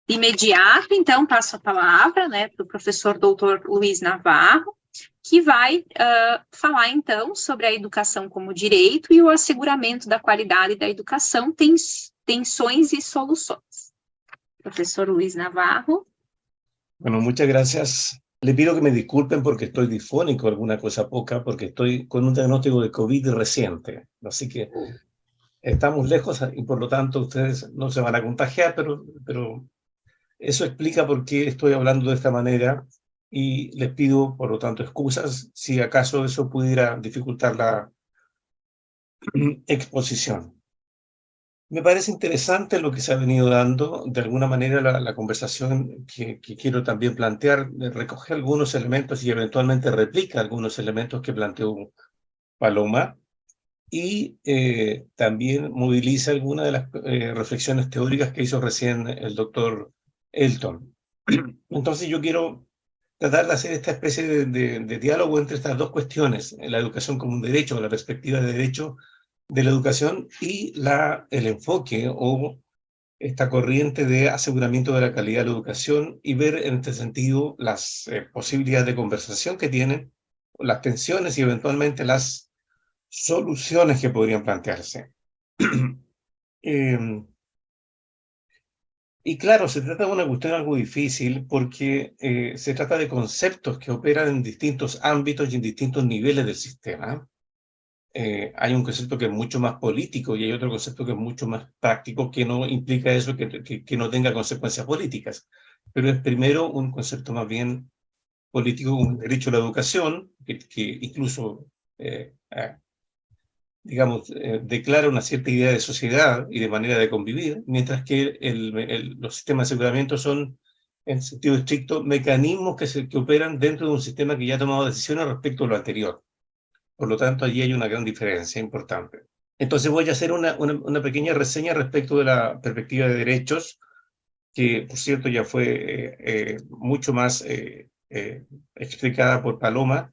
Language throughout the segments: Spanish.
De imediato, então, passo a palavra, né, para o professor doutor Luiz Navarro, que vai falar, então, sobre a educação como direito e o asseguramento da qualidade da educação, tensões e soluções. Profesor Luis Navarro. Bueno, muchas gracias. Le pido que me disculpen porque estoy difónico, alguna cosa poca, porque estoy con un diagnóstico de COVID reciente. Así que estamos lejos y por lo tanto ustedes no se van a contagiar, pero eso explica por qué estoy hablando de esta manera y les pido, por lo tanto, excusas si acaso eso pudiera dificultar la exposición. Me parece interesante lo que se ha venido dando, de alguna manera la conversación que quiero también plantear, recoge algunos elementos y eventualmente replica algunos elementos que planteó Paloma y también moviliza algunas de las reflexiones teóricas que hizo recién el doctor Elton. Entonces yo quiero tratar de hacer esta especie de diálogo entre estas dos cuestiones, la educación como un derecho, la perspectiva de derecho de la educación y el enfoque o esta corriente de aseguramiento de la calidad de la educación y ver en este sentido las posibilidades de conversación que tienen, las tensiones y eventualmente las soluciones que podrían plantearse. Y claro, se trata de una cuestión algo difícil porque se trata de conceptos que operan en distintos ámbitos y en distintos niveles del sistema. Hay un concepto que es mucho más político y hay otro concepto que es mucho más práctico, que no implica eso, que no tenga consecuencias políticas. Pero es primero un concepto más bien político, un derecho a la educación, que incluso, digamos, declara una cierta idea de sociedad y de manera de convivir, mientras que los sistemas de aseguramiento son, en sentido estricto, mecanismos que operan dentro de un sistema que ya ha tomado decisiones respecto a lo anterior. Por lo tanto, allí hay una gran diferencia importante. Entonces voy a hacer una pequeña reseña respecto de la perspectiva de derechos, que por cierto ya fue mucho más explicada por Paloma,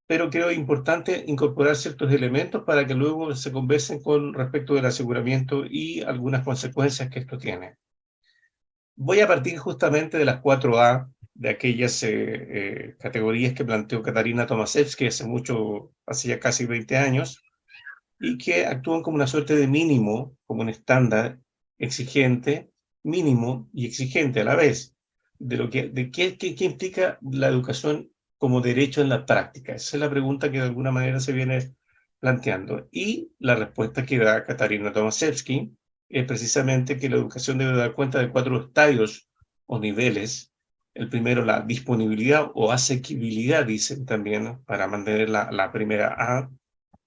pero creo importante incorporar ciertos elementos para que luego se conversen con respecto del aseguramiento y algunas consecuencias que esto tiene. Voy a partir justamente de las 4A, de aquellas categorías que planteó Katarina Tomaszewski hace ya casi 20 años, y que actúan como una suerte de mínimo, como un estándar exigente, mínimo y exigente a la vez, de qué implica la educación como derecho en la práctica. Esa es la pregunta que de alguna manera se viene planteando. Y la respuesta que da Katarina Tomaszewski es precisamente que la educación debe dar cuenta de 4 estadios o niveles. El primero, la disponibilidad o asequibilidad, dicen también, para mantener la primera A,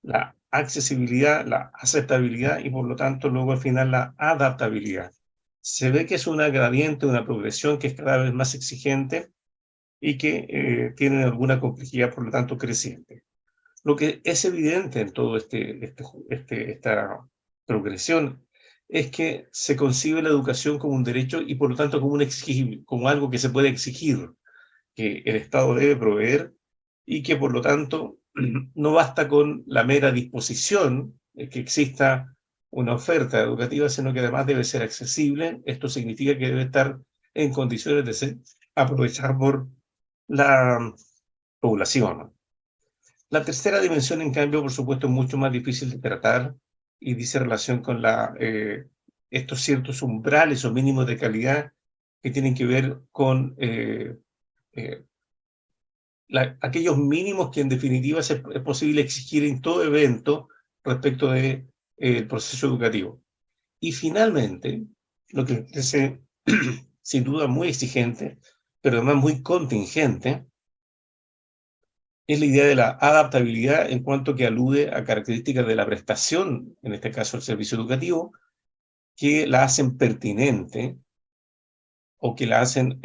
la accesibilidad, la aceptabilidad y por lo tanto luego al final la adaptabilidad. Se ve que es una gradiente, una progresión que es cada vez más exigente y que tiene alguna complejidad por lo tanto creciente. Lo que es evidente en todo esta progresión es que se concibe la educación como un derecho y por lo tanto como algo que se puede exigir, que el Estado debe proveer y que por lo tanto no basta con la mera disposición de que exista una oferta educativa, sino que además debe ser accesible. Esto significa que debe estar en condiciones de ser aprovechada por la población. La tercera dimensión, en cambio, por supuesto, es mucho más difícil de tratar y dice relación con estos ciertos umbrales o mínimos de calidad que tienen que ver con aquellos mínimos que en definitiva es posible exigir en todo evento respecto del proceso educativo. Y finalmente, lo que es sin duda muy exigente, pero además muy contingente, es la idea de la adaptabilidad en cuanto que alude a características de la prestación, en este caso el servicio educativo, que la hacen pertinente o que la hacen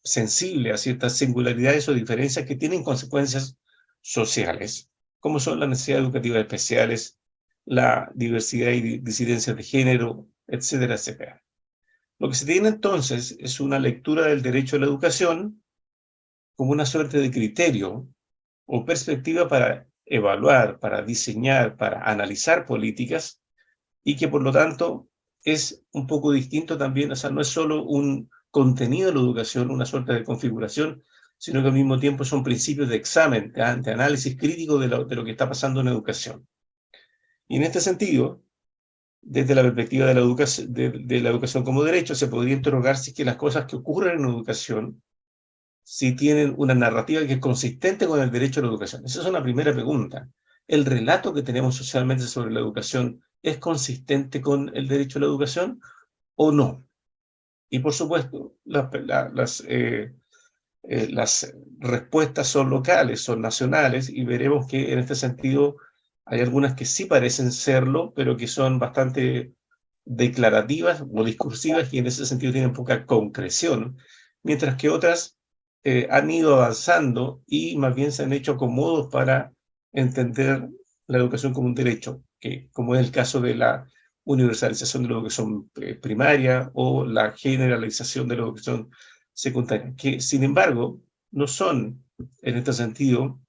sensible a ciertas singularidades o diferencias que tienen consecuencias sociales, como son las necesidades educativas especiales, la diversidad y disidencias de género, etcétera, etcétera. Lo que se tiene entonces es una lectura del derecho a la educación como una suerte de criterio o perspectiva para evaluar, para diseñar, para analizar políticas y que por lo tanto es un poco distinto también, o sea, no es solo un contenido de la educación, una suerte de configuración, sino que al mismo tiempo son principios de examen, de análisis crítico de lo que está pasando en educación. Y en este sentido, desde la perspectiva de la educación como derecho, se podría interrogar si es que las cosas que ocurren en educación, si tienen una narrativa que es consistente con el derecho a la educación. Esa es una primera pregunta. ¿El relato que tenemos socialmente sobre la educación es consistente con el derecho a la educación o no? Y por supuesto, las respuestas son locales, son nacionales, y veremos que en este sentido hay algunas que sí parecen serlo, pero que son bastante declarativas o discursivas y en ese sentido tienen poca concreción, mientras que otras han ido avanzando y más bien se han hecho acomodos para entender la educación como un derecho, que, como es el caso de la universalización de la educación primaria o la generalización de la educación secundaria, que sin embargo no son en este sentido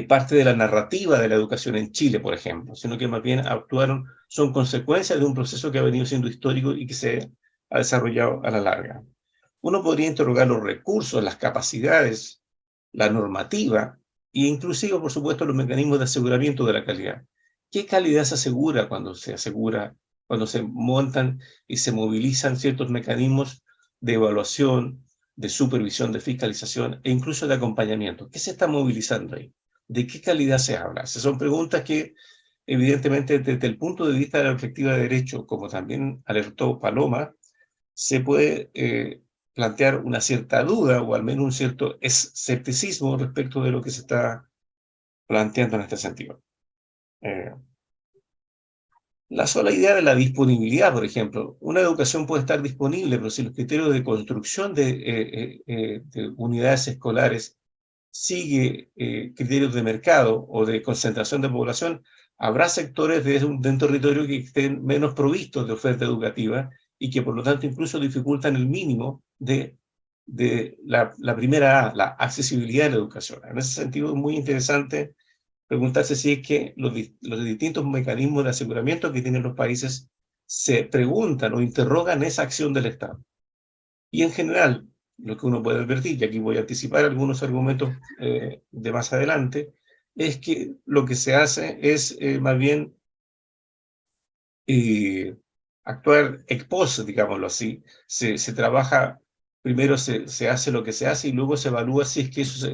parte de la narrativa de la educación en Chile, por ejemplo, sino que más bien son consecuencias de un proceso que ha venido siendo histórico y que se ha desarrollado a la larga. Uno podría interrogar los recursos, las capacidades, la normativa e inclusive, por supuesto, los mecanismos de aseguramiento de la calidad. ¿Qué calidad se asegura, cuando se montan y se movilizan ciertos mecanismos de evaluación, de supervisión, de fiscalización e incluso de acompañamiento? ¿Qué se está movilizando ahí? ¿De qué calidad se habla? Esas son preguntas que, evidentemente, desde el punto de vista de la perspectiva de derecho, como también alertó Paloma, se puede plantear una cierta duda o al menos un cierto escepticismo respecto de lo que se está planteando en este sentido. La sola idea de la disponibilidad, por ejemplo, una educación puede estar disponible, pero si los criterios de construcción de unidades escolares sigue criterios de mercado o de concentración de población, habrá sectores de un territorio que estén menos provistos de oferta educativa y que por lo tanto incluso dificultan el mínimo de la primera A, la accesibilidad de la educación. En ese sentido es muy interesante preguntarse si es que los distintos mecanismos de aseguramiento que tienen los países se preguntan o interrogan esa acción del Estado. Y en general, lo que uno puede advertir, y aquí voy a anticipar algunos argumentos de más adelante, es que lo que se hace es más bien actuar ex post, digámoslo así. Se trabaja, primero se hace lo que se hace y luego se evalúa si es que eso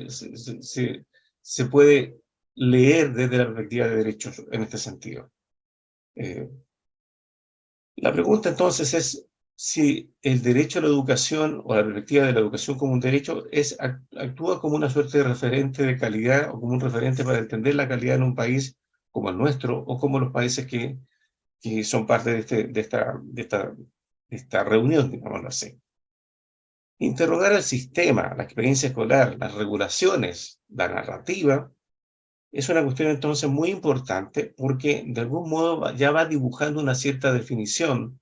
se puede leer desde la perspectiva de derechos en este sentido. La pregunta entonces es si el derecho a la educación o la perspectiva de la educación como un derecho actúa como una suerte de referente de calidad o como un referente para entender la calidad en un país como el nuestro o como los países que son parte de esta reunión, digámoslo así. Interrogar el sistema, la experiencia escolar, las regulaciones, la narrativa, es una cuestión entonces muy importante porque de algún modo ya va dibujando una cierta definición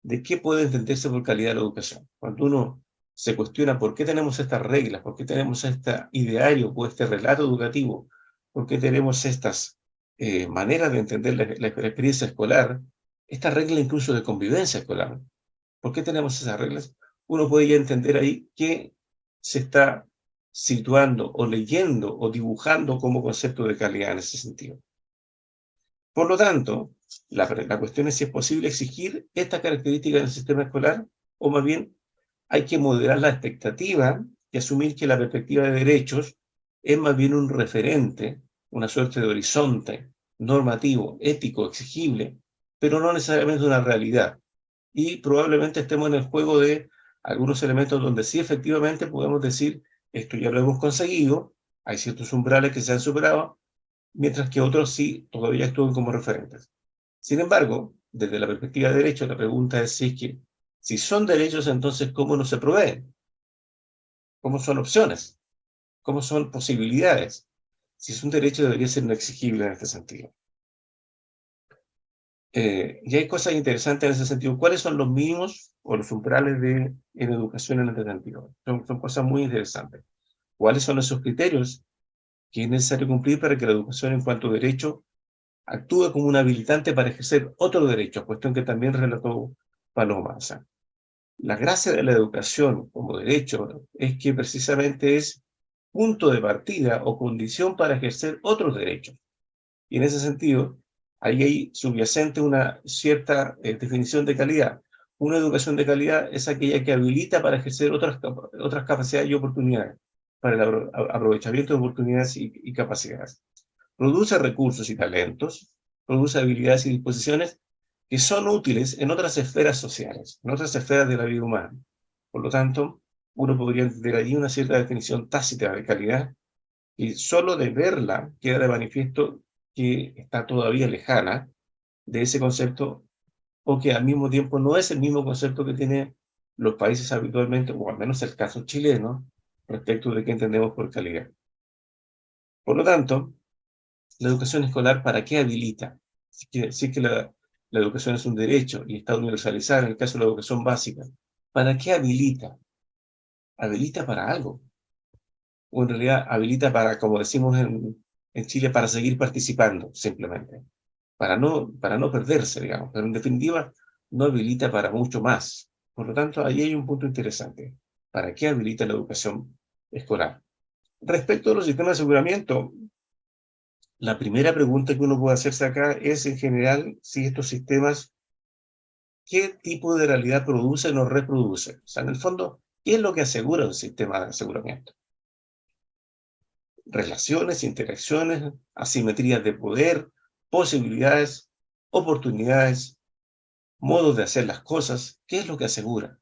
de qué puede entenderse por calidad de la educación. Cuando uno se cuestiona por qué tenemos estas reglas, por qué tenemos este ideario o este relato educativo, por qué tenemos estas maneras de entender la experiencia escolar, esta regla incluso de convivencia escolar, ¿por qué tenemos esas reglas? Uno puede ya entender ahí que se está situando o leyendo o dibujando como concepto de calidad en ese sentido. Por lo tanto, la cuestión es si es posible exigir esta característica del sistema escolar o más bien hay que moderar la expectativa y asumir que la perspectiva de derechos es más bien un referente, una suerte de horizonte normativo, ético, exigible, pero no necesariamente una realidad. Y probablemente estemos en el juego de algunos elementos donde sí efectivamente podemos decir esto ya lo hemos conseguido, hay ciertos umbrales que se han superado, mientras que otros sí todavía actúan como referentes. Sin embargo, desde la perspectiva de derecho, la pregunta es si son derechos, entonces, ¿cómo no se proveen? ¿Cómo son opciones? ¿Cómo son posibilidades? Si es un derecho, debería ser no exigible en este sentido. Y hay cosas interesantes en ese sentido. ¿Cuáles son los mínimos o los umbrales en educación en este sentido? Son cosas muy interesantes. ¿Cuáles son esos criterios que es necesario cumplir para que la educación en cuanto a derecho actúe como un habilitante para ejercer otro derecho, cuestión que también relató Paloma? La gracia de la educación como derecho es que precisamente es punto de partida o condición para ejercer otros derechos. Y en ese sentido, ahí hay subyacente una cierta definición de calidad. Una educación de calidad es aquella que habilita para ejercer otras capacidades y oportunidades, para el aprovechamiento de oportunidades y capacidades. Produce recursos y talentos, produce habilidades y disposiciones que son útiles en otras esferas sociales, en otras esferas de la vida humana. Por lo tanto, uno podría entender allí una cierta definición tácita de calidad, y solo de verla queda de manifiesto que está todavía lejana de ese concepto, o que al mismo tiempo no es el mismo concepto que tienen los países habitualmente, o al menos el caso chileno, respecto de qué entendemos por calidad. Por lo tanto, la educación escolar, ¿para qué habilita? Si que la educación es un derecho y está universalizada en el caso de la educación básica, ¿para qué habilita? Habilita para algo. O en realidad habilita para, como decimos en Chile, para seguir participando, simplemente. Para no perderse, digamos. Pero en definitiva, no habilita para mucho más. Por lo tanto, ahí hay un punto interesante. ¿Para qué habilita la educación escolar? Respecto a los sistemas de aseguramiento, la primera pregunta que uno puede hacerse acá es, en general, si estos sistemas, ¿qué tipo de realidad producen o reproducen? O sea, en el fondo, ¿qué es lo que asegura un sistema de aseguramiento? Relaciones, interacciones, asimetrías de poder, posibilidades, oportunidades, modos de hacer las cosas. ¿Qué es lo que asegura?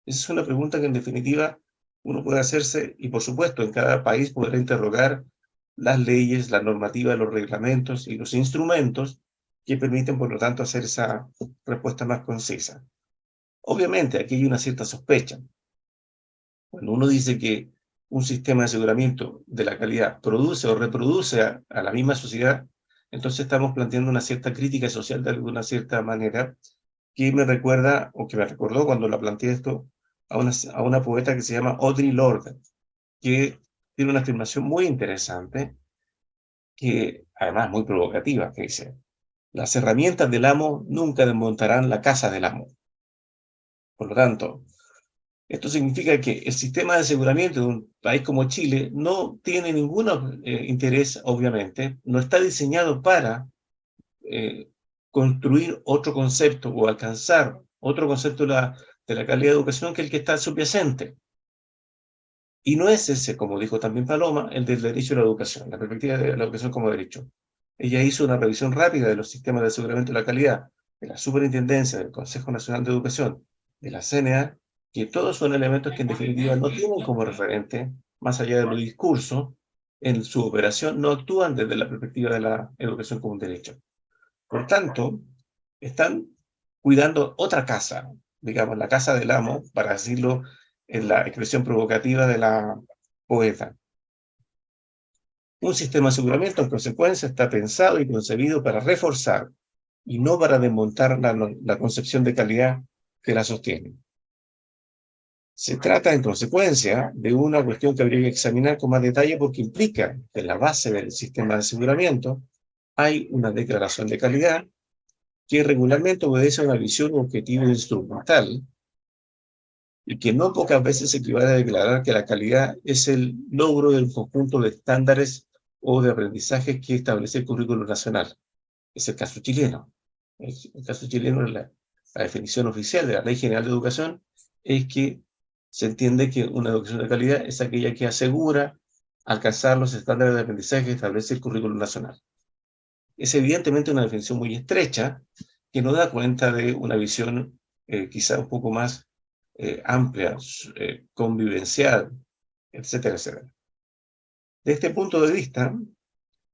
Esa es una pregunta que en definitiva uno puede hacerse, y por supuesto en cada país podrá interrogar las leyes, la normativa, los reglamentos y los instrumentos que permiten, por lo tanto, hacer esa respuesta más concisa. Obviamente, aquí hay una cierta sospecha. Cuando uno dice que un sistema de aseguramiento de la calidad produce o reproduce a la misma sociedad, entonces estamos planteando una cierta crítica social de alguna cierta manera, que me recuerda, o que me recordó cuando la planteé esto, a una poeta que se llama Audre Lorde, que tiene una afirmación muy interesante, que además muy provocativa, que dice: las herramientas del amo nunca desmontarán la casa del amo. Por lo tanto, esto significa que el sistema de aseguramiento de un país como Chile no tiene ningún interés, obviamente, no está diseñado para construir otro concepto o alcanzar otro concepto de la calidad de educación que el que está subyacente. Y no es ese, como dijo también Paloma, el del derecho a la educación, la perspectiva de la educación como derecho. Ella hizo una revisión rápida de los sistemas de aseguramiento de la calidad, de la Superintendencia, del Consejo Nacional de Educación, de la CNA, que todos son elementos que en definitiva no tienen como referente, más allá de los discursos, en su operación no actúan desde la perspectiva de la educación como un derecho. Por tanto, están cuidando otra casa, digamos, la casa del amo, para decirlo en la expresión provocativa de la poeta. Un sistema de aseguramiento, en consecuencia, está pensado y concebido para reforzar y no para desmontar la concepción de calidad que la sostiene. Se trata, en consecuencia, de una cuestión que habría que examinar con más detalle, porque implica que en la base del sistema de aseguramiento hay una declaración de calidad que regularmente obedece a una visión o objetivo instrumental, y que no pocas veces equivale a declarar que la calidad es el logro del conjunto de estándares o de aprendizaje que establece el currículo nacional. Es el caso chileno. El caso chileno, la definición oficial de la Ley General de Educación es que se entiende que una educación de calidad es aquella que asegura alcanzar los estándares de aprendizaje que establece el currículo nacional. Es evidentemente una definición muy estrecha, que no da cuenta de una visión quizá un poco más amplia, convivencial, etcétera, etcétera. De este punto de vista,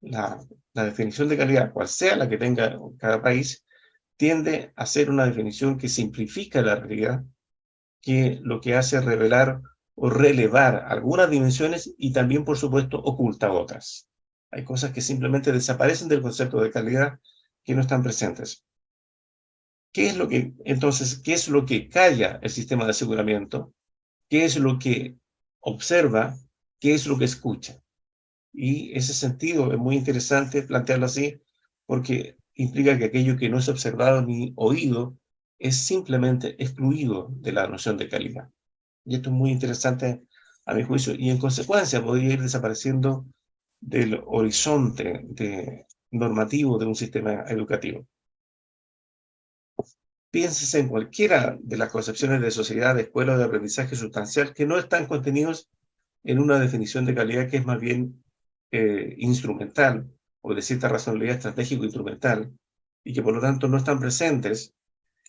la definición de calidad, cual sea la que tenga cada país, tiende a ser una definición que simplifica la realidad, que lo que hace es revelar o relevar algunas dimensiones y también, por supuesto, oculta otras. Hay cosas que simplemente desaparecen del concepto de calidad, que no están presentes. Entonces, qué es lo que calla el sistema de aseguramiento? ¿Qué es lo que observa? ¿Qué es lo que escucha? Y ese sentido es muy interesante plantearlo así, porque implica que aquello que no es observado ni oído es simplemente excluido de la noción de calidad. Y esto es muy interesante a mi juicio, y en consecuencia podría ir desapareciendo del horizonte normativo de un sistema educativo. Piénsese en cualquiera de las concepciones de sociedad, de escuela o de aprendizaje sustancial que no están contenidos en una definición de calidad que es más bien instrumental, o de cierta razonabilidad estratégico-instrumental, y que por lo tanto no están presentes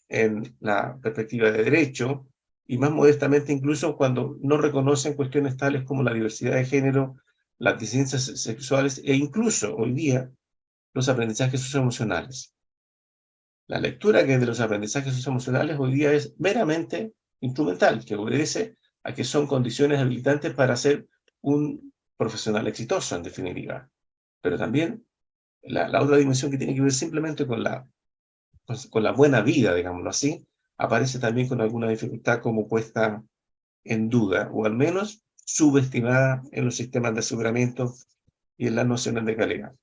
en la perspectiva de derecho, y más modestamente incluso cuando no reconocen cuestiones tales como la diversidad de género, las disidencias sexuales e incluso hoy día los aprendizajes socioemocionales. La lectura que es de los aprendizajes socioemocionales hoy día es meramente instrumental, que obedece a que son condiciones habilitantes para ser un profesional exitoso, en definitiva. Pero también la otra dimensión que tiene que ver simplemente con la buena vida, digámoslo así, aparece también con alguna dificultad como puesta en duda, o al menos subestimada en los sistemas de aseguramiento y en las nociones de calidad.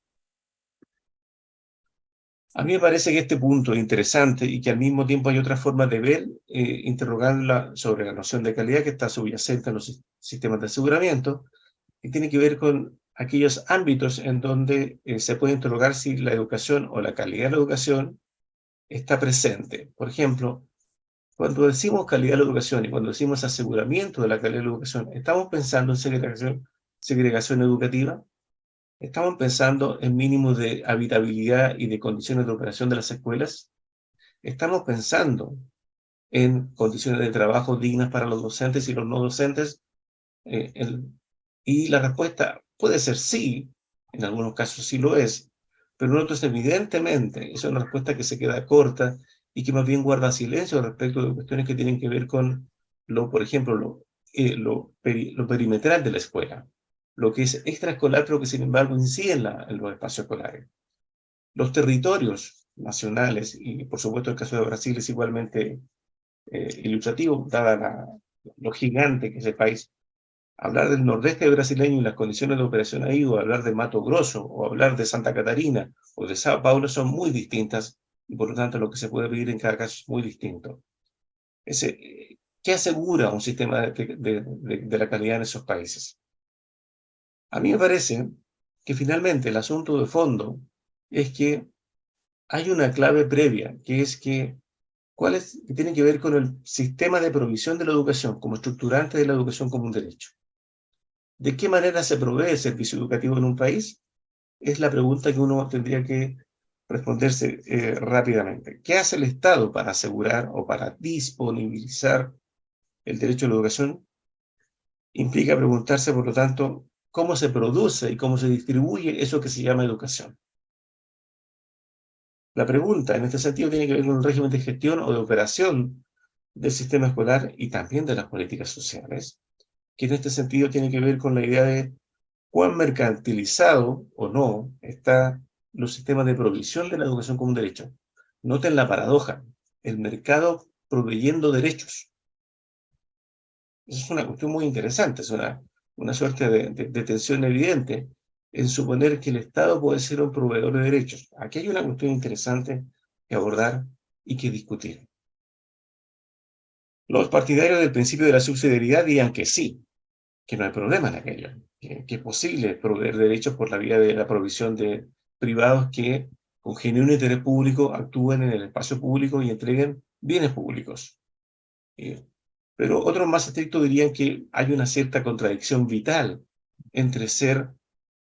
A mí me parece que este punto es interesante y que al mismo tiempo hay otras formas de ver, interrogarla sobre la noción de calidad que está subyacente en los sistemas de aseguramiento, y tiene que ver con aquellos ámbitos en donde se puede interrogar si la educación o la calidad de la educación está presente. Por ejemplo, cuando decimos calidad de la educación y cuando decimos aseguramiento de la calidad de la educación, ¿estamos pensando en segregación educativa? ¿Estamos pensando en mínimos de habitabilidad y de condiciones de operación de las escuelas? ¿Estamos pensando en condiciones de trabajo dignas para los docentes y los no docentes? Y la respuesta puede ser sí, en algunos casos sí lo es, pero en otros evidentemente es una respuesta que se queda corta y que más bien guarda silencio respecto de cuestiones que tienen que ver con, por ejemplo, lo perimetral de la escuela, lo que es extraescolar, pero que sin embargo incide en los espacios escolares. Los territorios nacionales, y por supuesto el caso de Brasil es igualmente ilustrativo, dada lo gigante que es el país. Hablar del nordeste brasileño y las condiciones de operación ahí, o hablar de Mato Grosso, o hablar de Santa Catarina, o de Sao Paulo, son muy distintas, y por lo tanto lo que se puede pedir en cada caso es muy distinto. ¿Qué asegura un sistema de la calidad en esos países? A mí me parece que finalmente el asunto de fondo es que hay una clave previa, que es que tiene que ver con el sistema de provisión de la educación como estructurante de la educación como un derecho. ¿De qué manera se provee el servicio educativo en un país? Es la pregunta que uno tendría que responderse rápidamente. ¿Qué hace el Estado para asegurar o para disponibilizar el derecho a la educación? Implica preguntarse, por lo tanto, cómo se produce y cómo se distribuye eso que se llama educación. La pregunta, en este sentido, tiene que ver con el régimen de gestión o de operación del sistema escolar y también de las políticas sociales, que en este sentido tiene que ver con la idea de cuán mercantilizado o no están los sistemas de provisión de la educación como un derecho. Noten la paradoja, el mercado proveyendo derechos. Eso es una cuestión muy interesante, es una suerte de tensión evidente en suponer que el Estado puede ser un proveedor de derechos. Aquí hay una cuestión interesante que abordar y que discutir. Los partidarios del principio de la subsidiariedad dirían que sí, que no hay problema en aquello, que es posible proveer derechos por la vía de la provisión de privados que con genuino interés público actúen en el espacio público y entreguen bienes públicos. Pero otros más estrictos dirían que hay una cierta contradicción vital entre ser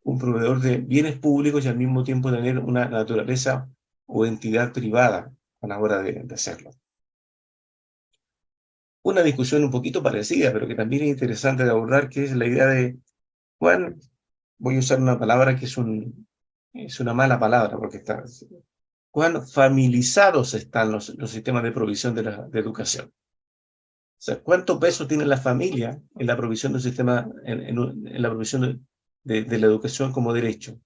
un proveedor de bienes públicos y al mismo tiempo tener una naturaleza o entidad privada a la hora de hacerlo. Una discusión un poquito parecida, pero que también es interesante de abordar, que es la idea de voy a usar una palabra que es una mala palabra, porque cuán familiarizados están los sistemas de provisión de educación. O sea, ¿cuánto peso tiene la familia en la provisión del sistema, en la provisión de la educación como derecho?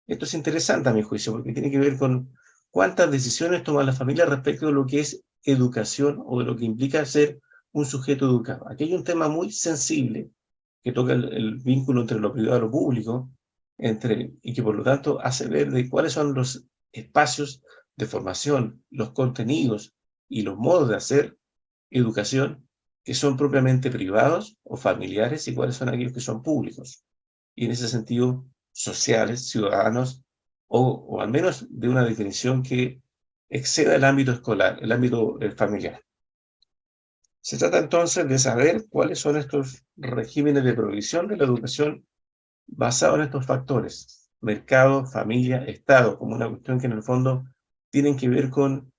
Esto es interesante a mi juicio, porque tiene que ver con cuántas decisiones toma la familia respecto de lo que es educación o de lo que implica ser un sujeto educado. Aquí hay un tema muy sensible que toca el vínculo entre lo privado y lo público, y que por lo tanto hace ver de cuáles son los espacios de formación, los contenidos y los modos de hacer educación que son propiamente privados o familiares y cuáles son aquellos que son públicos. Y en ese sentido, sociales, ciudadanos, o al menos de una definición que exceda el ámbito escolar, el ámbito familiar. Se trata entonces de saber cuáles son estos regímenes de provisión de la educación basados en estos factores, mercado, familia, Estado, como una cuestión que en el fondo tienen que ver con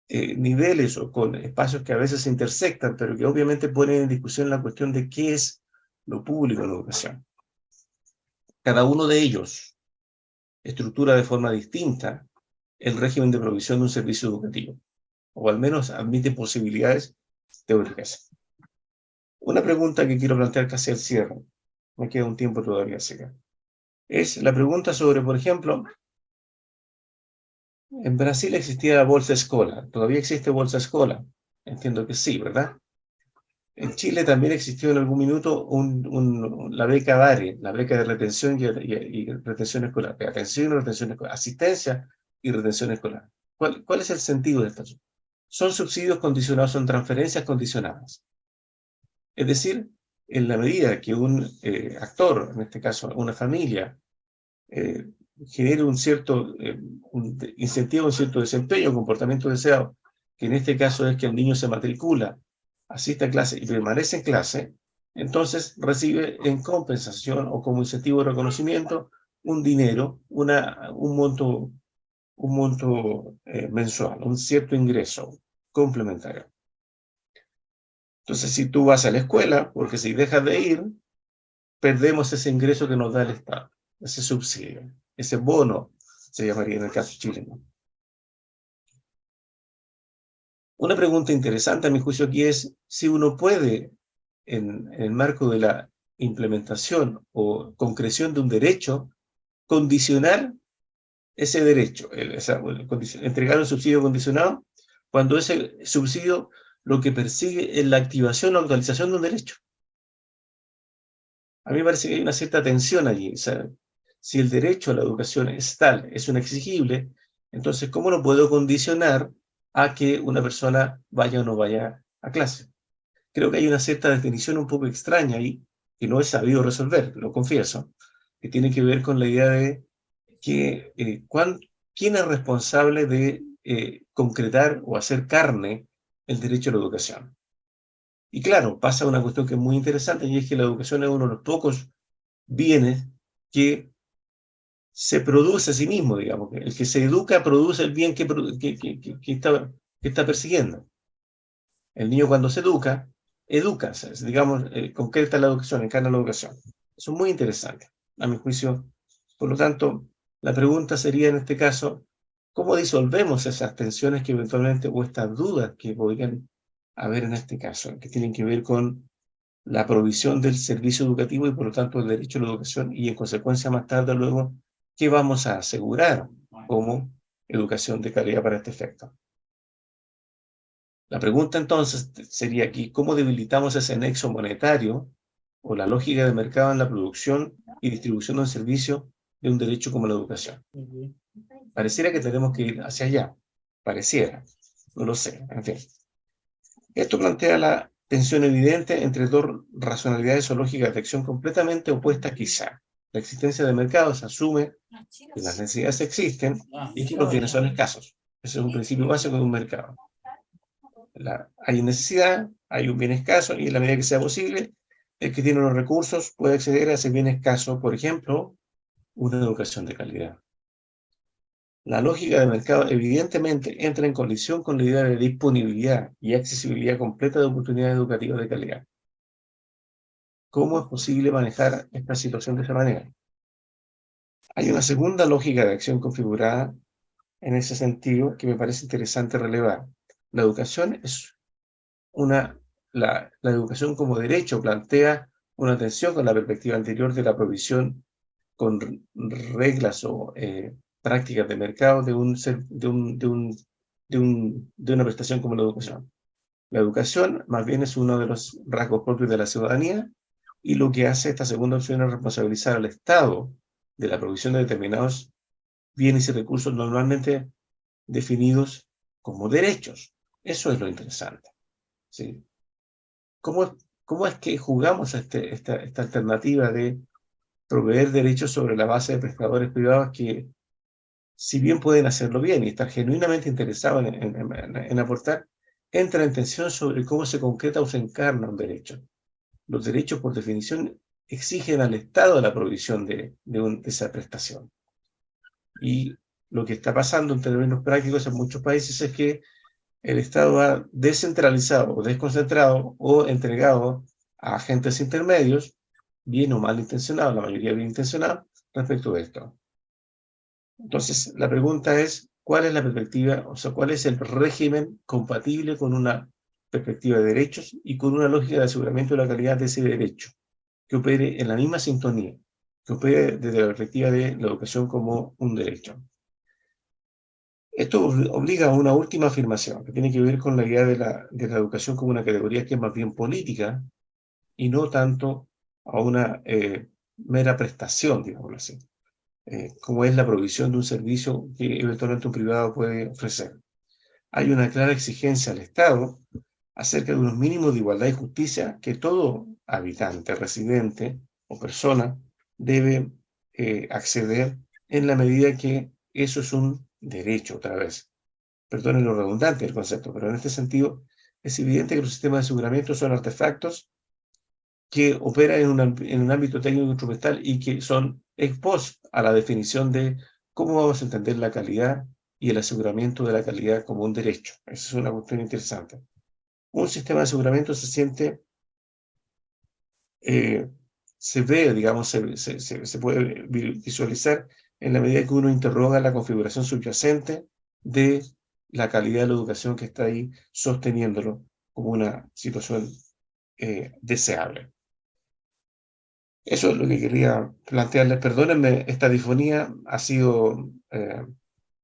niveles o con espacios que a veces se intersectan, pero que obviamente ponen en discusión la cuestión de qué es lo público en la educación. Cada uno de ellos estructura de forma distinta el régimen de provisión de un servicio educativo, o al menos admite posibilidades teóricas. Una pregunta que quiero plantear casi al cierre, me queda un tiempo todavía cerca, es la pregunta sobre, por ejemplo, en Brasil existía la Bolsa Escola. ¿Todavía existe Bolsa Escola? Entiendo que sí, ¿verdad? En Chile también existió en algún minuto la beca VARE, la beca de retención y retención escolar, de atención y retención escolar, asistencia y retención escolar. ¿Cuál es el sentido de esto? Son subsidios condicionados, son transferencias condicionadas. Es decir, en la medida que un actor, en este caso una familia, genere un cierto incentivo, un cierto desempeño, comportamiento deseado, que en este caso es que el niño se matricula, asiste a clase y permanece en clase, entonces recibe en compensación o como incentivo de reconocimiento un dinero, un monto mensual, un cierto ingreso complementario. Entonces, si tú vas a la escuela, porque si dejas de ir, perdemos ese ingreso que nos da el Estado, ese subsidio, ese bono, se llamaría en el caso chileno. Una pregunta interesante a mi juicio aquí es si uno puede, en el marco de la implementación o concreción de un derecho, condicionar ese derecho, entregar un subsidio condicionado, cuando ese subsidio lo que persigue es la activación o actualización de un derecho. A mí me parece que hay una cierta tensión allí. O sea, si el derecho a la educación es tal, es inexigible, entonces, ¿cómo lo puedo condicionar a que una persona vaya o no vaya a clase? Creo que hay una cierta definición un poco extraña ahí, que no he sabido resolver, lo confieso, que tiene que ver con la idea de que quién es responsable de concretar o hacer carne el derecho a la educación. Y claro, pasa una cuestión que es muy interesante, y es que la educación es uno de los pocos bienes que se produce a sí mismo, digamos. El que se educa produce el bien que está persiguiendo. El niño cuando se educa, digamos, concreta la educación, encarna la educación. Eso es muy interesante, a mi juicio. Por lo tanto, la pregunta sería en este caso, ¿cómo disolvemos esas tensiones que eventualmente, o estas dudas que podrían haber en este caso, que tienen que ver con la provisión del servicio educativo y por lo tanto el derecho a la educación y en consecuencia más tarde luego, ¿qué vamos a asegurar como educación de calidad para este efecto? La pregunta entonces sería aquí, ¿cómo debilitamos ese nexo monetario o la lógica de mercado en la producción y distribución de un servicio de un derecho como la educación? Pareciera que tenemos que ir hacia allá, pareciera, no lo sé, en fin. Esto plantea la tensión evidente entre dos racionalidades o lógicas de acción completamente opuestas quizá. La existencia de mercados asume que las necesidades existen y que los bienes son escasos. Ese es un principio básico de un mercado. Hay necesidad, hay un bien escaso, y en la medida que sea posible, el que tiene los recursos puede acceder a ese bien escaso, por ejemplo, una educación de calidad. La lógica de mercado evidentemente entra en colisión con la idea de disponibilidad y accesibilidad completa de oportunidades educativas de calidad. ¿Cómo es posible manejar esta situación de esa manera? Hay una segunda lógica de acción configurada en ese sentido que me parece interesante relevar. La educación es la educación como derecho plantea una tensión con la perspectiva anterior de la provisión con reglas o prácticas de mercado de una prestación como la educación. La educación más bien es uno de los rasgos propios de la ciudadanía, y lo que hace esta segunda opción es responsabilizar al Estado de la provisión de determinados bienes y recursos normalmente definidos como derechos. Eso es lo interesante, ¿sí? ¿Cómo es que jugamos a esta alternativa de proveer derechos sobre la base de prestadores privados que, si bien pueden hacerlo bien y estar genuinamente interesados en aportar, entra en tensión sobre cómo se concreta o se encarna un derecho? Los derechos, por definición, exigen al Estado la provisión de esa prestación. Y lo que está pasando en términos prácticos en muchos países es que el Estado ha descentralizado o desconcentrado o entregado a agentes intermedios, bien o mal intencionados, la mayoría bien intencionados, respecto de esto. Entonces, la pregunta es, ¿cuál es la perspectiva, o sea, cuál es el régimen compatible con una perspectiva de derechos y con una lógica de aseguramiento de la calidad de ese derecho, que opere en la misma sintonía, que opere desde la perspectiva de la educación como un derecho? Esto obliga a una última afirmación, que tiene que ver con la idea de la educación como una categoría que es más bien política y no tanto a una mera prestación, digámoslo así, como es la provisión de un servicio que eventualmente un privado puede ofrecer. Hay una clara exigencia al Estado acerca de unos mínimos de igualdad y justicia que todo habitante, residente o persona debe acceder en la medida que eso es un derecho, otra vez. Perdonen lo redundante del concepto, pero en este sentido es evidente que los sistemas de aseguramiento son artefactos que operan en un ámbito técnico instrumental y que son ex post a la definición de cómo vamos a entender la calidad y el aseguramiento de la calidad como un derecho. Esa es una cuestión interesante. Un sistema de aseguramiento se siente, se ve, digamos, se puede visualizar en la medida que uno interroga la configuración subyacente de la calidad de la educación que está ahí sosteniéndolo como una situación deseable. Eso es lo que quería plantearles. Perdónenme, esta difonía ha sido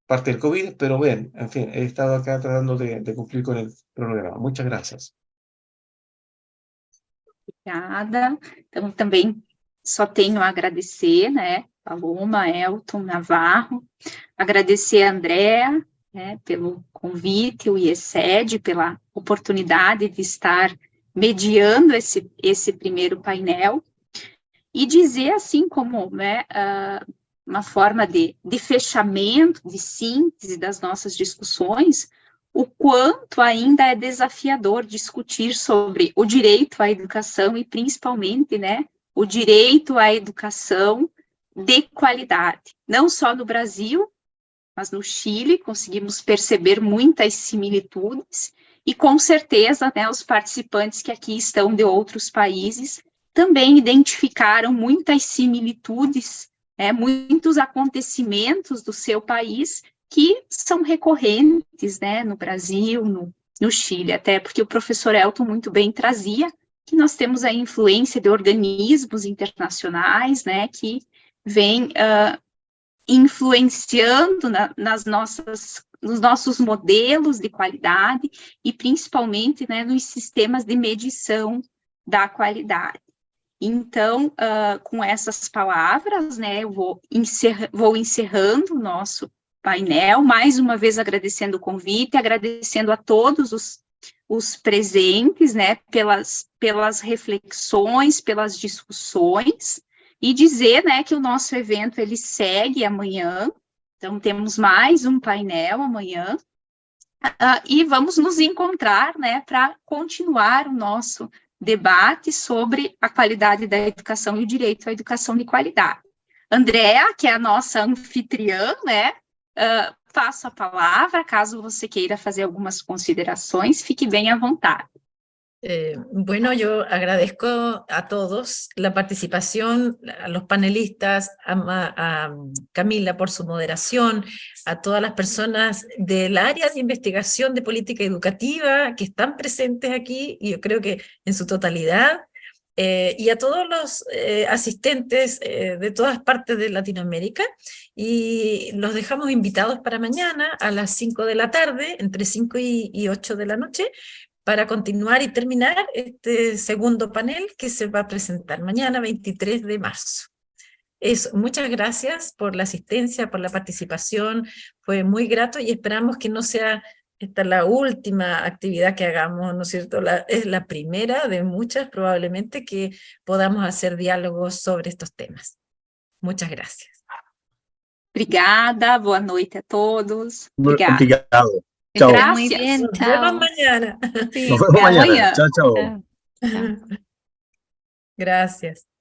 parte del COVID, pero bien, en fin, he estado acá tratando de cumplir con el programa. Muchas gracias. Obrigada. Então, também só tenho a agradecer, né, Paloma, Elton, Navarro, agradecer a Andréa, né, pelo convite, o IESED, pela oportunidade de estar mediando esse primeiro painel, e dizer, assim como, né, uma forma de fechamento, de síntese das nossas discussões, o quanto ainda é desafiador discutir sobre o direito à educação e, principalmente, né, o direito à educação de qualidade. Não só no Brasil, mas no Chile conseguimos perceber muitas similitudes e, com certeza, né, os participantes que aqui estão de outros países também identificaram muitas similitudes, muitos acontecimentos do seu país que são recorrentes, né, no Brasil, no Chile, até porque o professor Elton muito bem trazia que nós temos a influência de organismos internacionais, né, que vem influenciando nos nossos modelos de qualidade e principalmente, né, nos sistemas de medição da qualidade. Então, com essas palavras, né, eu vou encerrando o nosso painel, mais uma vez agradecendo o convite, agradecendo a todos os presentes, né, pelas reflexões, pelas discussões, e dizer, né, que o nosso evento, ele segue amanhã, então temos mais um painel amanhã, e vamos nos encontrar, né, para continuar o nosso debate sobre a qualidade da educação e o direito à educação de qualidade. Andréa, que é a nossa anfitriã, né, passo a palavra, caso você queira fazer algumas considerações, fique bem à vontade. Bueno, yo agradezco a todos la participación, a los panelistas, a Camila por su moderación, a todas las personas del área de investigación de política educativa que están presentes aquí, y yo creo que en su totalidad, y a todos los asistentes de todas partes de Latinoamérica, y los dejamos invitados para mañana a las 5 de la tarde, entre 5 y 8 de la noche, para continuar y terminar este segundo panel que se va a presentar mañana, 23 de marzo. Muchas gracias por la asistencia, por la participación, fue muy grato y esperamos que no sea esta es la última actividad que hagamos, ¿no es cierto? Es la primera de muchas probablemente que podamos hacer diálogos sobre estos temas. Muchas gracias. Obrigada, boa noite a todos. Obrigada. Obrigado. Chao. Gracias. Muy bien, Nos chao. vemos mañana. Sí, Nos vemos mañana. mañana. Chao, chao. chao. Chao. Gracias.